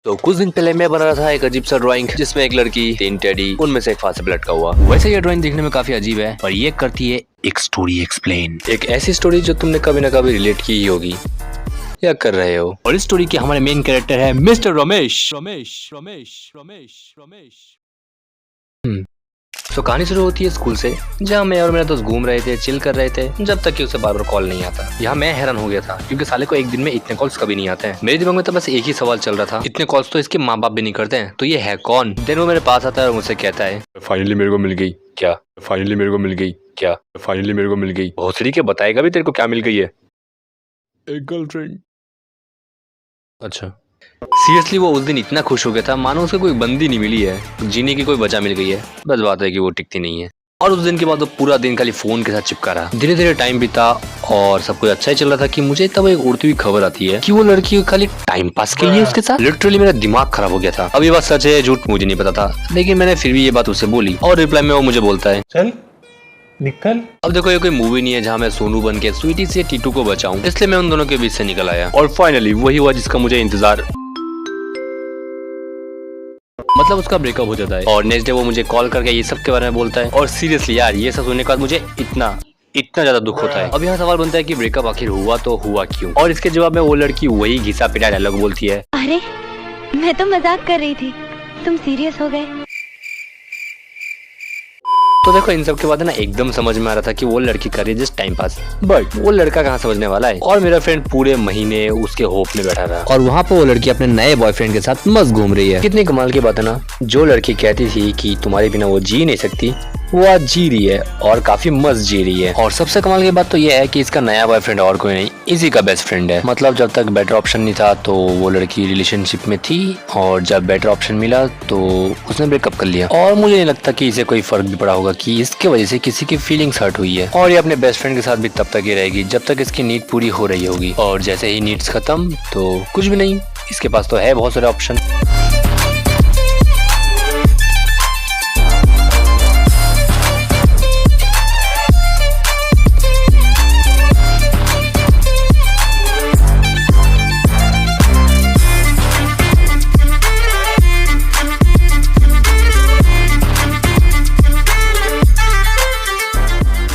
तो कुछ दिन पहले मैं बना रहा था एक अजीब सा ड्राइंग जिसमें एक लड़की, 3 टेडी, उनमें से एक फांसी पे लटका हुआ। वैसे ये ड्राइंग देखने में काफी अजीब है और ये करती है एक स्टोरी एक्सप्लेन, एक ऐसी स्टोरी जो तुमने कभी ना कभी रिलेट की ही होगी या कर रहे हो। और इस स्टोरी के हमारे मेन कैरेक्टर है मिस्टर रमेश। तो कहानी शुरू होती है स्कूल से, जहाँ मैं और मेरा दोस्त घूम रहे थे, चिल कर रहे थे, जब तक कि उसे बार बार कॉल नहीं आता। यहाँ मैं हैरान हो गया था क्योंकि साले को एक दिन में इतने कॉल्स कभी नहीं आते हैं। मेरे दिमाग में तो बस एक ही सवाल चल रहा था, इतने कॉल्स तो इसके माँ बाप भी नहीं करते हैं, तो ये है कौन। देन वो मेरे पास आता है और मुझसे कहता है फाइनली मेरे को मिल गई क्या, फाइनली मेरे को मिल गई क्या, फाइनली मेरे को मिल गई। भोसड़ी के बताएगा भी तेरे को क्या मिल गई है? एक गर्लफ्रेंड। अच्छा। सीरियसली वो उस दिन इतना खुश हो गया था मानो उसे कोई बंदी नहीं मिली है, जीने की कोई वजह मिल गई है। बस बात है कि वो टिकती नहीं है। और उस दिन के बाद वो पूरा दिन खाली फोन के साथ चिपका रहा। धीरे धीरे टाइम बीता और सब कुछ अच्छा ही चल रहा था कि मुझे तब एक उड़ती हुई खबर आती है कि वो लड़की खाली टाइम पास के लिए उसके साथ। लिटरली मेरा दिमाग खराब हो गया था। अब ये बात सच है झूठ मुझे नहीं पता था, लेकिन मैंने फिर भी ये बात उसे बोली और रिप्लाई में वो मुझे बोलता है चल निकल। अब देखो ये कोई मूवी नहीं है जहाँ मैं सोनू बन के स्वीटी से टीटू को बचाऊं, इसलिए मैं उन दोनों के बीच से निकल आया और फाइनली वही हुआ जिसका मुझे इंतजार। मतलब उसका ब्रेकअप हो जाता है और नेक्स्ट डे वो मुझे कॉल करके ये सब के बारे में बोलता है। और सीरियसली यार ये सब सुनने के बाद मुझे इतना ज्यादा दुख होता है। अब यहाँ सवाल बनता है कि ब्रेकअप आखिर हुआ तो हुआ क्यों? और इसके जवाब में वो लड़की वही घिसा पिटा डायलॉग बोलती है, अरे मैं तो मजाक कर रही थी, तुम सीरियस हो गए। तो देखो इन सब के बाद ना एकदम समझ में आ रहा था कि वो लड़की कर रही है जस्ट टाइम पास, बट वो लड़का कहाँ समझने वाला है। और मेरा फ्रेंड पूरे महीने उसके होप में बैठा रहा और वहाँ पे वो लड़की अपने नए बॉयफ्रेंड के साथ मस्त घूम रही है। कितनी कमाल की बात है ना, जो लड़की कहती थी कि तुम्हारे बिना वो जी नहीं सकती, वो आज जी रही है और काफी मस्त जी रही है। और सबसे कमाल की बात तो ये है कि इसका नया बॉयफ्रेंड और कोई नहीं, इसी का बेस्ट फ्रेंड है। मतलब जब तक बेटर ऑप्शन नहीं था तो वो लड़की रिलेशनशिप में थी और जब बेटर ऑप्शन मिला तो उसने ब्रेकअप कर लिया। और मुझे नहीं लगता कि इसे कोई फर्क भी पड़ा होगा कि इसके वजह से किसी की फीलिंग्स हर्ट हुई है। और ये अपने बेस्ट फ्रेंड के साथ भी तब तक ही रहेगी जब तक इसकी नीड पूरी हो रही होगी। और जैसे ही नीड्स खत्म तो कुछ भी नहीं, इसके पास तो है बहुत सारे ऑप्शन।